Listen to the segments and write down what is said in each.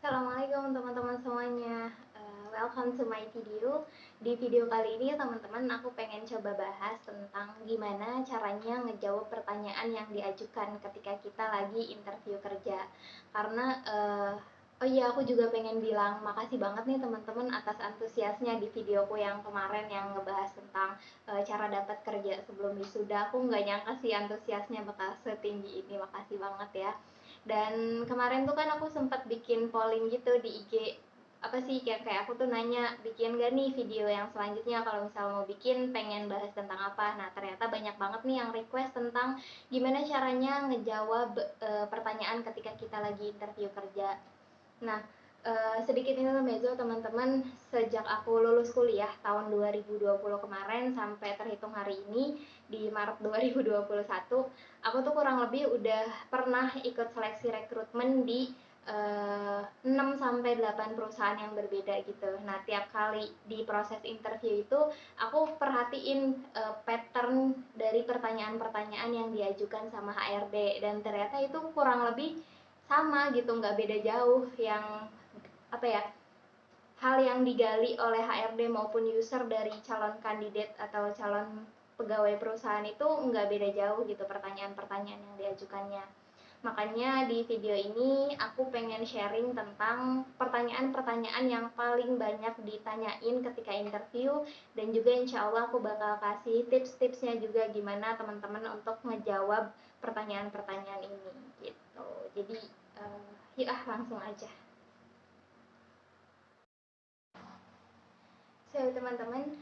Assalamualaikum teman-teman semuanya. Welcome to my video. Di video kali ini teman-teman aku pengen coba bahas tentang gimana caranya ngejawab pertanyaan yang diajukan ketika kita lagi interview kerja. Karena oh iya, aku juga pengen bilang makasih banget nih teman-teman atas antusiasnya di videoku yang kemarin yang ngebahas tentang cara dapat kerja sebelum wisuda. Aku nggak nyangka sih antusiasnya bakal setinggi ini. Makasih banget ya. Dan kemarin tuh kan aku sempat bikin polling gitu di IG, apa sih, kayak aku tuh nanya bikin gak nih video yang selanjutnya kalau misal mau bikin, pengen bahas tentang apa. Nah ternyata banyak banget nih yang request tentang gimana caranya ngejawab pertanyaan ketika kita lagi interview kerja. Nah, sedikit intermezzo teman-teman, sejak aku lulus kuliah tahun 2020 kemarin sampai terhitung hari ini di Maret 2021, aku tuh kurang lebih udah pernah ikut seleksi rekrutmen di 6 sampai 8 perusahaan yang berbeda gitu. Nah, tiap kali di proses interview itu aku perhatiin pattern dari pertanyaan-pertanyaan yang diajukan sama HRD, dan ternyata itu kurang lebih sama gitu, nggak beda jauh. Yang apa ya, hal yang digali oleh HRD maupun user dari calon kandidat atau calon pegawai perusahaan itu nggak beda jauh gitu pertanyaan-pertanyaan yang diajukannya. Makanya di video ini aku pengen sharing tentang pertanyaan-pertanyaan yang paling banyak ditanyain ketika interview, dan juga insya Allah aku bakal kasih tips-tipsnya juga gimana teman-teman untuk ngejawab pertanyaan-pertanyaan ini gitu. Jadi yuk langsung aja. So teman-teman,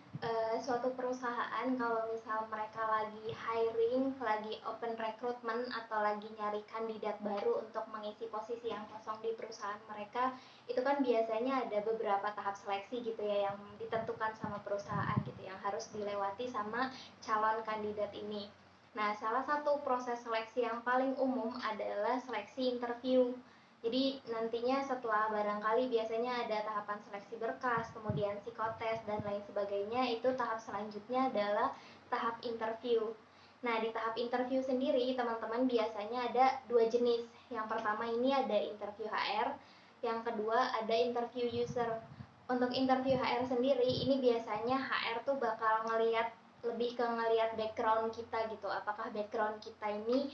suatu perusahaan kalau misal mereka lagi hiring, lagi open recruitment atau lagi nyari kandidat baru untuk mengisi posisi yang kosong di perusahaan mereka, itu kan biasanya ada beberapa tahap seleksi gitu ya yang ditentukan sama perusahaan gitu, yang harus dilewati sama calon kandidat ini. Nah, salah satu proses seleksi yang paling umum adalah seleksi interview. Jadi nantinya setelah barangkali biasanya ada tahapan seleksi berkas, kemudian psikotes dan lain sebagainya, itu tahap selanjutnya adalah tahap interview. Nah, di tahap interview sendiri teman-teman biasanya ada dua jenis. Yang pertama ini ada interview HR, yang kedua ada interview user. Untuk interview HR sendiri ini biasanya HR tuh bakal lebih ke ngeliat background kita gitu, apakah background kita ini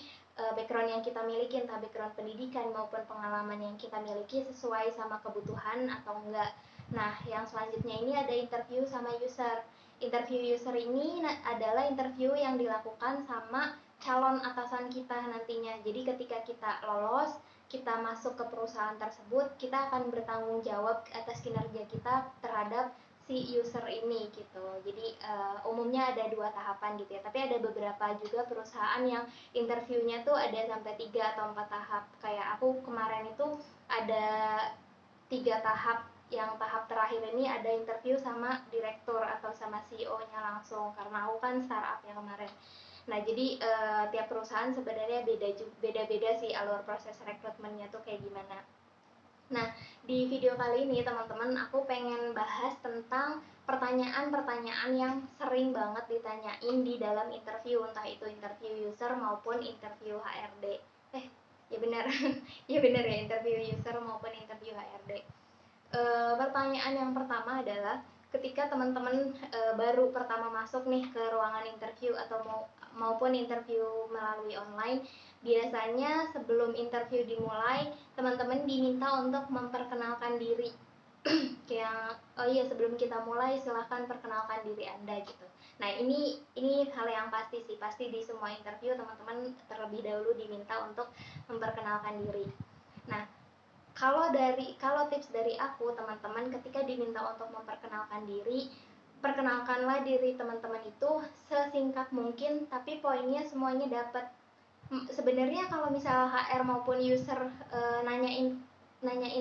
background yang kita miliki, entah background pendidikan maupun pengalaman yang kita miliki, sesuai sama kebutuhan atau enggak. Nah, yang selanjutnya ini ada interview sama user. Interview user ini adalah interview yang dilakukan sama calon atasan kita nantinya. Jadi ketika kita lolos, kita masuk ke perusahaan tersebut, kita akan bertanggung jawab atas kinerja kita terhadap si user ini gitu. Jadi umumnya ada dua tahapan gitu ya. Tapi ada beberapa juga perusahaan yang interviewnya tuh ada sampai 3 atau 4 tahap. Kayak aku kemarin itu ada 3 tahap. Yang tahap terakhir ini ada interview sama direktur atau sama CEO-nya langsung, karena aku kan startup ya kemarin. Nah, jadi tiap perusahaan sebenarnya beda-beda sih alur proses rekrutmennya tuh kayak gimana. Nah, di video kali ini teman-teman aku pengen bahas tentang pertanyaan-pertanyaan yang sering banget ditanyain di dalam interview, entah itu interview user maupun interview HRD. Ya benar. Ya benar ya, interview user maupun interview HRD. Pertanyaan yang pertama adalah ketika teman-teman baru pertama masuk nih ke ruangan interview atau maupun interview melalui online, biasanya sebelum interview dimulai teman-teman diminta untuk memperkenalkan diri. Kayak oh iya, sebelum kita mulai silahkan perkenalkan diri Anda gitu. Nah, ini hal yang pasti sih, pasti di semua interview teman-teman terlebih dahulu diminta untuk memperkenalkan diri. Nah, kalau tips dari aku teman-teman, ketika diminta untuk memperkenalkan diri, perkenalkanlah diri teman-teman itu sesingkat mungkin, tapi poinnya semuanya dapat. Sebenarnya kalau misal HR maupun user nanyain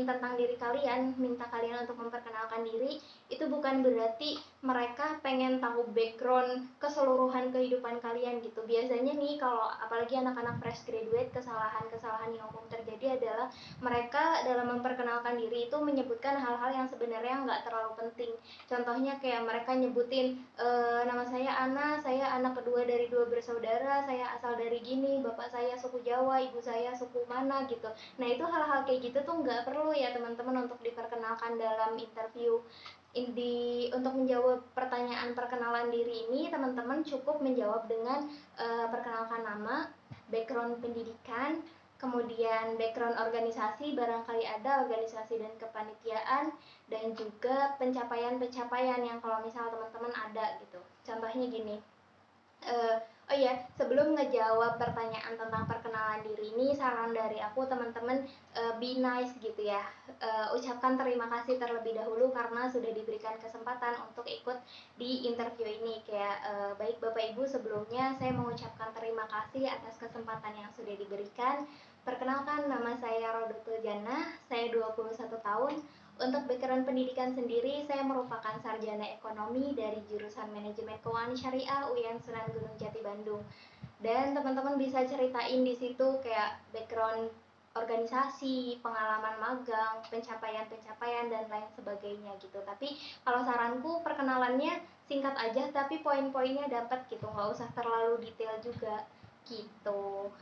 tentang diri kalian, minta kalian untuk memperkenalkan diri, itu bukan berarti mereka pengen tahu background keseluruhan kehidupan kalian gitu. Biasanya nih kalau apalagi anak-anak fresh graduate, kesalahan-kesalahan yang umum terjadi adalah mereka dalam memperkenalkan diri itu menyebutkan hal-hal yang sebenarnya nggak terlalu penting. Contohnya kayak mereka nyebutin nama saya Ana, saya anak kedua dari 2 bersaudara, saya asal dari gini, bapak saya suku Jawa, ibu saya suku mana gitu. Nah, itu hal-hal kayak gitu tuh nggak perlu ya teman-teman untuk diperkenalkan dalam interview. Untuk menjawab pertanyaan perkenalan diri ini, teman-teman cukup menjawab dengan perkenalkan nama, background pendidikan, kemudian background organisasi, barangkali ada organisasi dan kepanitiaan, dan juga pencapaian-pencapaian yang kalau misal teman-teman ada gitu. Contohnya gini, oh iya, sebelum ngejawab pertanyaan tentang perkenalan diri ini, saran dari aku teman-teman, be nice gitu ya. Ucapkan terima kasih terlebih dahulu karena sudah diberikan kesempatan untuk ikut di interview ini. Kayak baik Bapak Ibu, sebelumnya saya mengucapkan terima kasih atas kesempatan yang sudah diberikan. Perkenalkan, nama saya Rodoto Jana, saya 21 tahun. Untuk background pendidikan sendiri, saya merupakan sarjana ekonomi dari jurusan Manajemen Keuangan Syariah UIN Sunan Gunung Jati Bandung. Dan teman-teman bisa ceritain di situ kayak background organisasi, pengalaman magang, pencapaian-pencapaian dan lain sebagainya gitu. Tapi kalau saranku perkenalannya singkat aja tapi poin-poinnya dapat gitu, nggak usah terlalu detail juga gitu.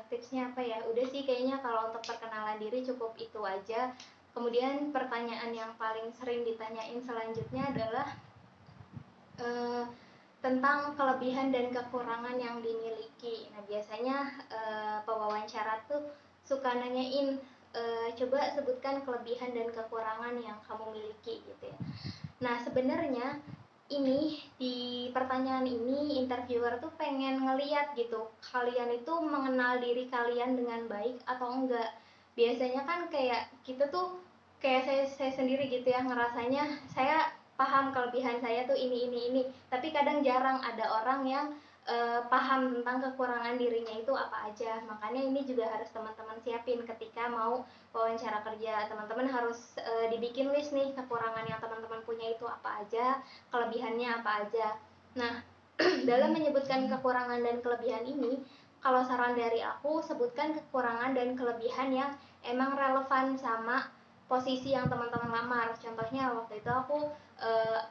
Tipsnya apa ya, udah sih kayaknya kalau untuk perkenalan diri cukup itu aja. Kemudian pertanyaan yang paling sering ditanyain selanjutnya adalah tentang kelebihan dan kekurangan yang dimiliki. Nah biasanya pewawancara tuh suka nanyain coba sebutkan kelebihan dan kekurangan yang kamu miliki gitu ya. Nah sebenarnya ini di pertanyaan ini interviewer tuh pengen ngeliat gitu kalian itu mengenal diri kalian dengan baik atau enggak. Biasanya kan kayak kita tuh kayak saya sendiri gitu ya, ngerasanya saya paham kelebihan saya tuh ini, tapi kadang jarang ada orang yang paham tentang kekurangan dirinya itu apa aja. Makanya ini juga harus teman-teman siapin ketika mau wawancara kerja. Teman-teman harus dibikin list nih kekurangan yang teman-teman punya itu apa aja, kelebihannya apa aja. Nah dalam menyebutkan kekurangan dan kelebihan ini, kalau saran dari aku, sebutkan kekurangan dan kelebihan yang emang relevan sama posisi yang teman-teman lamar. Contohnya waktu itu aku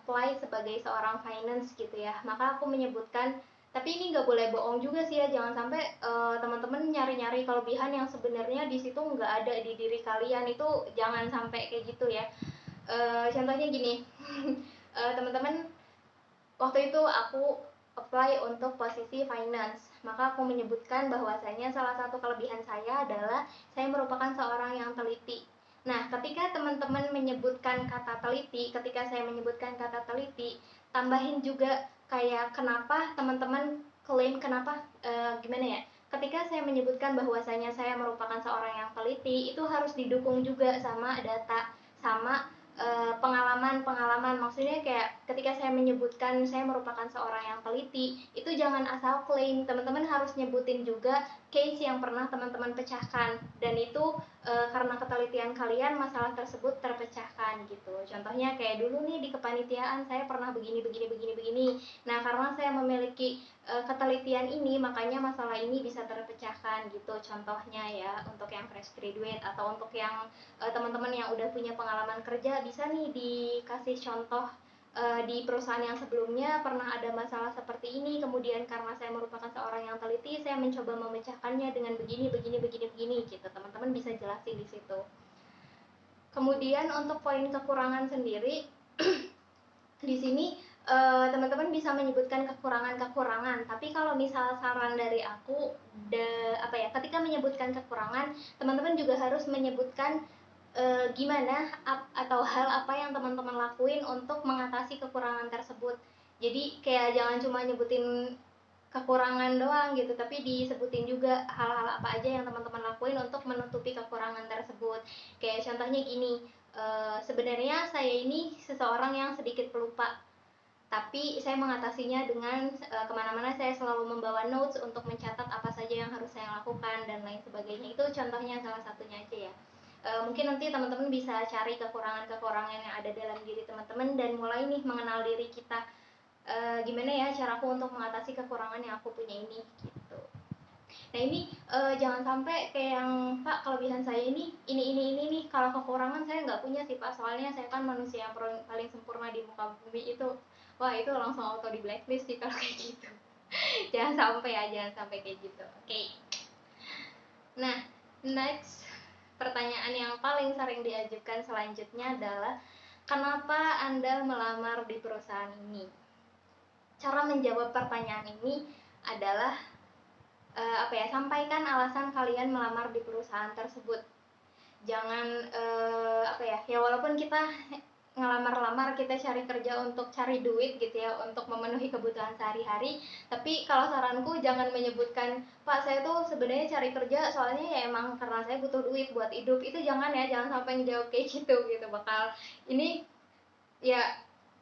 apply sebagai seorang finance gitu ya, maka aku menyebutkan, tapi ini nggak boleh bohong juga sih ya, jangan sampai teman-teman nyari-nyari kelebihan yang sebenarnya di situ nggak ada di diri kalian, itu jangan sampai kayak gitu ya. Contohnya gini, teman-teman, waktu itu aku apply untuk posisi finance, maka aku menyebutkan bahwasanya salah satu kelebihan saya adalah saya merupakan seorang yang teliti. Nah, ketika teman-teman menyebutkan kata teliti, ketika saya menyebutkan kata teliti, tambahin juga kayak kenapa teman-teman klaim, kenapa gimana ya? Ketika saya menyebutkan bahwasanya saya merupakan seorang yang teliti, itu harus didukung juga sama data, sama pengalaman. Maksudnya kayak ketika saya menyebutkan saya merupakan seorang yang teliti, itu jangan asal klaim, teman-teman harus nyebutin juga case yang pernah teman-teman pecahkan, dan itu karena ketelitian kalian masalah tersebut terpecahkan gitu. Contohnya kayak dulu nih di kepanitiaan saya pernah begini. Nah karena saya memiliki ketelitian ini, makanya masalah ini bisa terpecahkan gitu. Contohnya ya, untuk yang fresh graduate atau untuk yang teman-teman yang udah punya pengalaman kerja, bisa nih dikasih contoh di perusahaan yang sebelumnya pernah ada masalah seperti ini, kemudian karena saya merupakan seorang yang teliti, saya mencoba memecahkannya dengan begini gitu. Teman-teman bisa jelasin di situ. Kemudian untuk poin kekurangan sendiri di sini teman-teman bisa menyebutkan kekurangan, tapi kalau misal saran dari aku, ketika menyebutkan kekurangan, teman-teman juga harus menyebutkan gimana atau hal apa yang teman-teman lakuin untuk mengatasi kekurangan tersebut. Jadi kayak jangan cuma nyebutin kekurangan doang gitu, tapi disebutin juga hal-hal apa aja yang teman-teman lakuin untuk menutupi kekurangan tersebut. Kayak contohnya gini, sebenarnya saya ini seseorang yang sedikit pelupa, tapi saya mengatasinya dengan kemana-mana saya selalu membawa notes untuk mencatat apa saja yang harus saya lakukan dan lain sebagainya. Itu contohnya salah satunya aja ya. Mungkin nanti teman-teman bisa cari kekurangan-kekurangan yang ada dalam diri teman-teman dan mulai nih mengenal diri kita, gimana ya caraku untuk mengatasi kekurangan yang aku punya ini gitu. Nah ini jangan sampai kayak yang, Pak kelebihan saya ini nih, kalau kekurangan saya nggak punya sih Pak, soalnya saya kan manusia yang paling sempurna di muka bumi itu. Wah itu langsung auto di blacklist sih kalau kayak gitu. Jangan sampai kayak gitu. Oke. Nah Next, pertanyaan yang paling sering diajukan selanjutnya adalah kenapa Anda melamar di perusahaan ini? Cara menjawab pertanyaan ini adalah sampaikan alasan kalian melamar di perusahaan tersebut. Jangan ya walaupun kita ngelamar-lamar, kita cari kerja untuk cari duit gitu ya, untuk memenuhi kebutuhan sehari-hari, tapi kalau saranku jangan menyebutkan, Pak saya tuh sebenarnya cari kerja soalnya ya emang karena saya butuh duit buat hidup. Itu jangan ya, jangan sampai ngejawab kayak gitu bakal ini ya,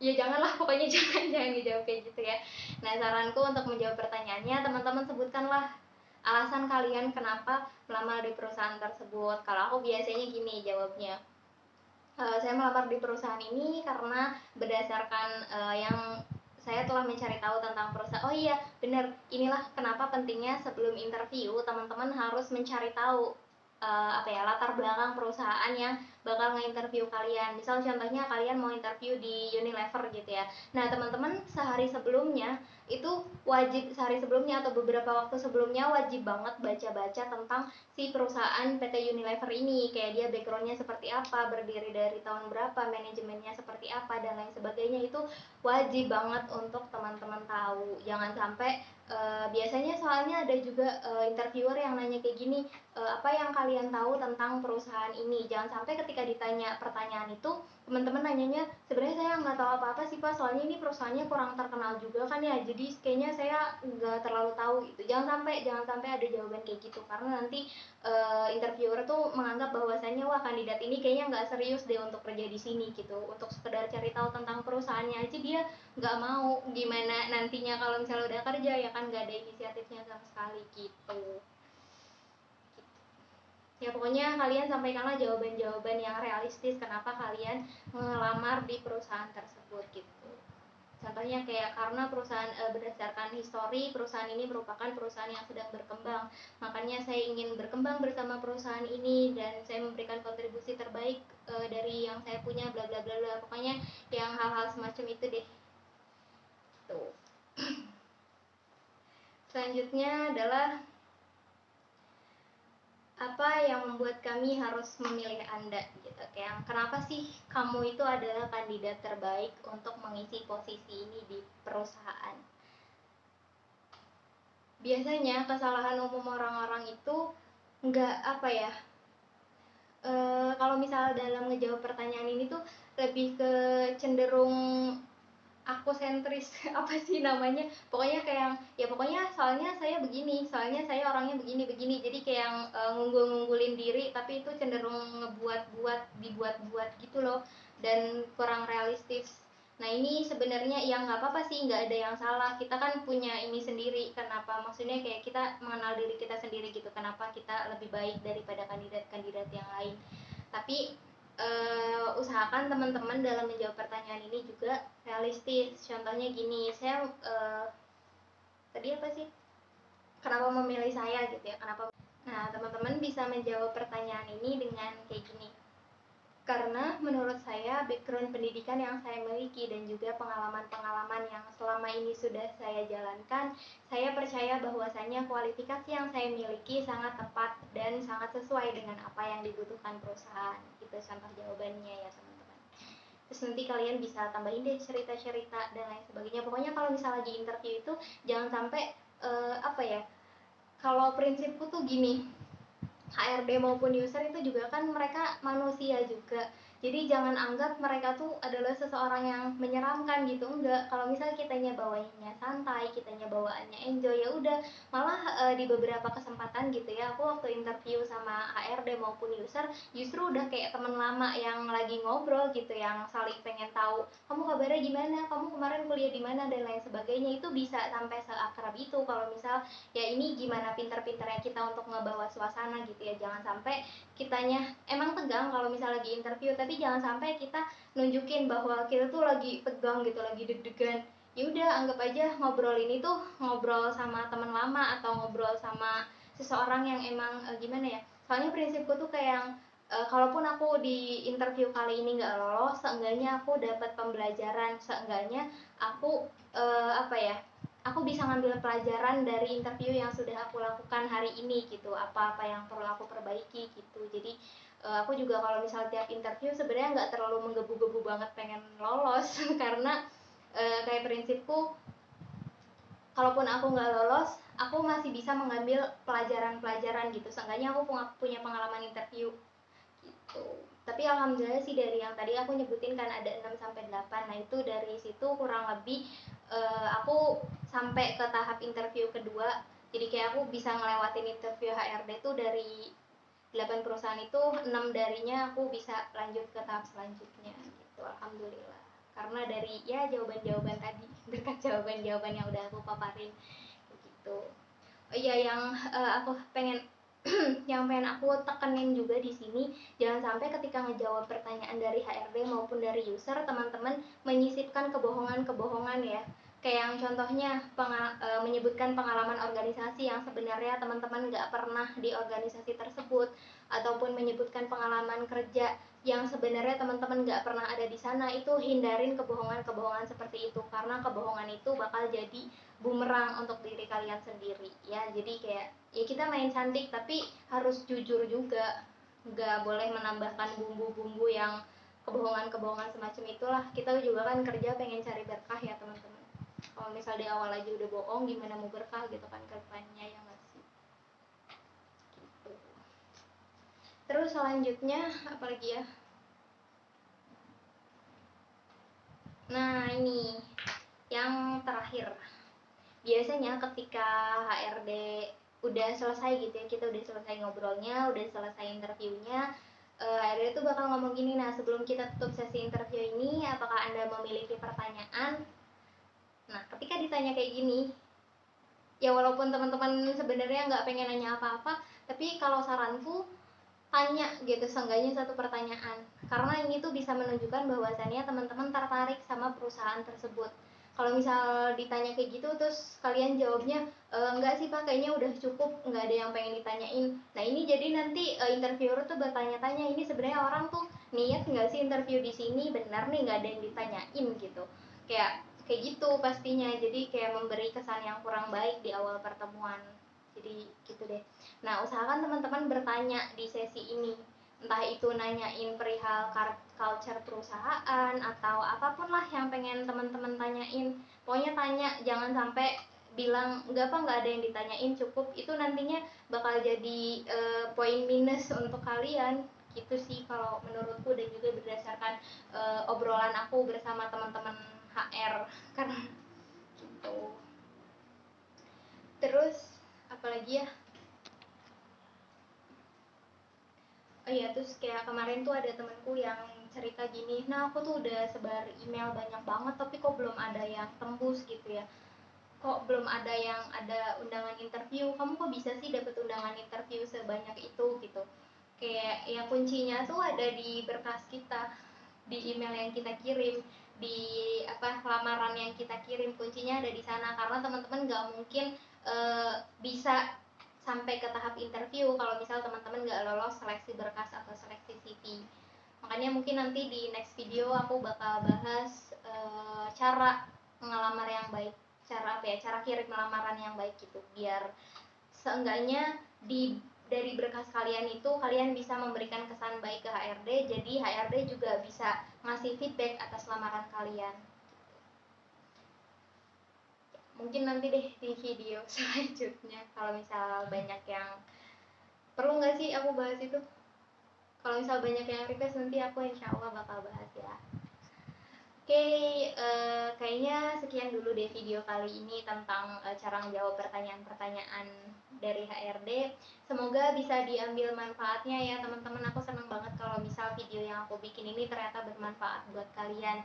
janganlah pokoknya jangan dijawab kayak gitu ya. Nah, saranku untuk menjawab pertanyaannya, teman-teman sebutkanlah alasan kalian kenapa melamar di perusahaan tersebut. Kalau aku biasanya gini jawabnya, saya melamar di perusahaan ini karena berdasarkan yang saya telah mencari tahu tentang perusahaan. Oh iya, benar. Inilah kenapa pentingnya sebelum interview teman-teman harus mencari tahu latar belakang perusahaan yang bakal nge-interview kalian. Misal contohnya kalian mau interview di Unilever gitu ya. Nah, teman-teman sehari sebelumnya itu wajib, sehari sebelumnya atau beberapa waktu sebelumnya wajib banget baca-baca tentang si perusahaan PT Unilever ini, kayak dia backgroundnya seperti apa, berdiri dari tahun berapa, manajemennya seperti apa, dan lain sebagainya. Itu wajib banget untuk teman-teman tahu. Jangan sampai biasanya soalnya ada juga interviewer yang nanya kayak gini, apa yang kalian tahu tentang perusahaan ini. Jangan sampai ketika ditanya pertanyaan itu teman-teman nanyanya, sebenarnya saya nggak tahu apa-apa sih Pak, soalnya ini perusahaannya kurang terkenal juga kan ya, jadi kayaknya saya nggak terlalu tahu gitu. Jangan sampai ada jawaban kayak gitu, karena nanti interviewer tuh menganggap bahwasannya wah kandidat ini kayaknya nggak serius deh untuk kerja di sini gitu, untuk sekedar cari tahu tentang perusahaannya aja dia nggak mau, gimana nantinya kalau misalnya udah kerja ya kan nggak ada inisiatifnya sama sekali gitu. Ya pokoknya kalian sampaikanlah jawaban-jawaban yang realistis kenapa kalian melamar di perusahaan tersebut gitu. Contohnya kayak karena perusahaan berdasarkan histori perusahaan ini merupakan perusahaan yang sedang berkembang, makanya saya ingin berkembang bersama perusahaan ini dan saya memberikan kontribusi terbaik dari yang saya punya, bla bla bla bla. Pokoknya yang hal-hal semacam itu deh. Tuh. Selanjutnya adalah apa yang membuat kami harus memilih Anda gitu. Kayak kenapa sih kamu itu adalah kandidat terbaik untuk mengisi posisi ini di perusahaan. Biasanya kesalahan umum orang-orang itu nggak kalau misalnya dalam ngejawab pertanyaan ini tuh lebih ke cenderung aku sentris apa sih namanya, pokoknya kayak ya pokoknya soalnya saya begini, soalnya saya orangnya begini jadi kayak ngunggulin diri, tapi itu cenderung dibuat-buat gitu loh, dan kurang realistis. Nah ini sebenarnya ya nggak apa-apa sih, nggak ada yang salah, kita kan punya ini sendiri, kenapa maksudnya kayak kita mengenal diri kita sendiri gitu, kenapa kita lebih baik daripada kandidat-kandidat yang lain. Tapi usahakan teman-teman dalam menjawab pertanyaan ini juga realistis. Contohnya gini, saya tadi apa sih? Kenapa memilih saya gitu ya? Kenapa? Nah, teman-teman bisa menjawab pertanyaan ini dengan kayak gini. Karena menurut saya background pendidikan yang saya miliki dan juga pengalaman-pengalaman yang selama ini sudah saya jalankan, saya percaya bahwasannya kualifikasi yang saya miliki sangat tepat dan sangat sesuai dengan apa yang dibutuhkan perusahaan. Itu contoh jawabannya ya teman-teman. Terus nanti kalian bisa tambahin deh cerita-cerita dan lain sebagainya. Pokoknya kalau misalnya lagi interview itu jangan sampai kalau prinsipku tuh gini, HRD maupun user itu juga kan mereka manusia juga, jadi jangan anggap mereka tuh adalah seseorang yang menyeramkan gitu, enggak. Kalau misalnya kitanya bawaannya santai, kitanya bawaannya enjoy, ya udah. Malah di beberapa kesempatan gitu ya, aku waktu interview sama HRD maupun user justru udah kayak teman lama yang lagi ngobrol gitu, yang saling pengen tahu kamu kabarnya gimana, kamu kemarin kuliah di mana dan lain sebagainya. Itu bisa sampai seakrab itu kalau misal ya ini gimana pinter-pinternya kita untuk ngebawa suasana gitu ya. Jangan sampai kitanya emang tegang kalau misalnya lagi interview, tapi jangan sampai kita nunjukin bahwa kita tuh lagi tegang gitu, lagi deg-degan. Ya udah, anggap aja ngobrol ini tuh ngobrol sama teman lama atau ngobrol sama seseorang yang emang gimana ya, soalnya prinsipku tuh kayak kalaupun aku di interview kali ini nggak lolos, seenggaknya aku dapat pembelajaran, seenggaknya aku apa ya aku bisa ngambil pelajaran dari interview yang sudah aku lakukan hari ini gitu, apa-apa yang perlu aku perbaiki gitu. Jadi aku juga kalau misal tiap interview sebenarnya nggak terlalu menggebu-gebu banget pengen lolos karena kayak prinsipku, kalaupun aku nggak lolos aku masih bisa mengambil pelajaran-pelajaran gitu, seenggaknya aku punya pengalaman interview gitu. Tapi alhamdulillah sih dari yang tadi aku nyebutin kan ada 6 sampai 8. Nah, itu dari situ kurang lebih aku sampai ke tahap interview kedua. Jadi kayak aku bisa ngelewatin interview HRD tuh dari 8 perusahaan itu 6 darinya aku bisa lanjut ke tahap selanjutnya gitu. Alhamdulillah. Karena dari ya jawaban-jawaban tadi, berkat jawaban-jawaban yang udah aku paparin gitu. Oh iya, yang aku pengen yang pengen aku tekenin juga di sini, jangan sampai ketika ngejawab pertanyaan dari HRD maupun dari user, teman-teman menyisipkan kebohongan-kebohongan ya. Kayak yang contohnya menyebutkan pengalaman organisasi yang sebenarnya teman-teman nggak pernah di organisasi tersebut, ataupun menyebutkan pengalaman kerja yang sebenarnya teman-teman nggak pernah ada di sana. Itu hindarin kebohongan-kebohongan seperti itu, karena kebohongan itu bakal jadi bumerang untuk diri kalian sendiri ya. Jadi kayak ya kita main cantik tapi harus jujur juga, nggak boleh menambahkan bumbu-bumbu yang kebohongan-kebohongan semacam itulah. Kita juga kan kerja pengen cari berkah ya teman-teman. Kalau misal di awal aja udah bohong, gimana mau berkah gitu kan ke depannya, ya nggak sih gitu. Terus selanjutnya apalagi ya, nah ini yang terakhir, biasanya ketika HRD udah selesai gitu ya, kita udah selesai ngobrolnya, udah selesai interviewnya, HRD tuh bakal ngomong gini, nah sebelum kita tutup sesi interview ini, apakah Anda memiliki pertanyaan? Nah, ketika ditanya kayak gini, ya walaupun teman-teman sebenarnya nggak pengen nanya apa-apa, tapi kalau saranku tanya gitu, seenggaknya satu pertanyaan, karena ini tuh bisa menunjukkan bahwasannya teman-teman tertarik sama perusahaan tersebut. Kalau misal ditanya kayak gitu terus kalian jawabnya enggak sih pak, kayaknya udah cukup, nggak ada yang pengen ditanyain, nah ini jadi nanti interviewer tuh bertanya-tanya, ini sebenarnya orang tuh niat nggak sih interview di sini, benar nih nggak ada yang ditanyain gitu, kayak kayak gitu pastinya. Jadi kayak memberi kesan yang kurang baik di awal pertemuan, jadi gitu deh. Nah, usahakan teman-teman bertanya di sesi ini, entah itu nanyain perihal culture perusahaan atau apapun lah yang pengen teman-teman tanyain. Pokoknya tanya, jangan sampai bilang enggak apa, nggak ada yang ditanyain, cukup. Itu nantinya bakal jadi poin minus untuk kalian gitu sih kalau menurutku, dan juga berdasarkan obrolan aku bersama teman-teman HR karena gitu. Terus apalagi ya, oh iya, terus kayak kemarin tuh ada temenku yang cerita gini, nah aku tuh udah sebar email banyak banget tapi kok belum ada yang tembus gitu ya, kok belum ada yang ada undangan interview, kamu kok bisa sih dapet undangan interview sebanyak itu gitu. Kayak ya kuncinya tuh ada di berkas kita, di email yang kita kirim, di apa lamaran yang kita kirim, kuncinya ada di sana. Karena teman-teman nggak mungkin bisa sampai ke tahap interview kalau misal teman-teman nggak lolos seleksi berkas atau seleksi CV. Makanya mungkin nanti di next video aku bakal bahas cara ngelamar yang baik, cara apa ya, cara kirim lamaran yang baik gitu, biar seenggaknya dari berkas kalian itu kalian bisa memberikan kesan baik ke HRD, jadi HRD juga bisa ngasih feedback atas lamaran kalian. Mungkin nanti deh di video selanjutnya kalau misal banyak yang perlu nggak sih aku bahas itu, kalau misal banyak yang request nanti aku insya Allah bakal bahas ya. Oke, kayaknya sekian dulu deh video kali ini tentang cara menjawab pertanyaan-pertanyaan dari HRD. Semoga bisa diambil manfaatnya ya teman-teman. Aku seneng banget kalau misal video yang aku bikin ini ternyata bermanfaat buat kalian.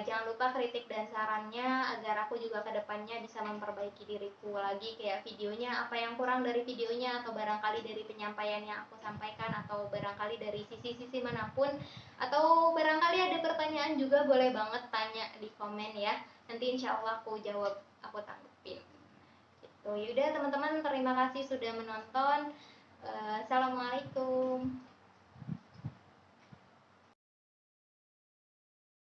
Jangan lupa kritik dan sarannya agar aku juga kedepannya bisa memperbaiki diriku lagi, kayak videonya apa yang kurang dari videonya, atau barangkali dari penyampaian yang aku sampaikan, atau barangkali dari sisi-sisi manapun, atau barangkali ada pertanyaan juga, boleh banget tanya di komen ya, nanti insya Allah aku jawab, aku tanggepin gitu. Yaudah teman-teman, terima kasih sudah menonton. Assalamualaikum.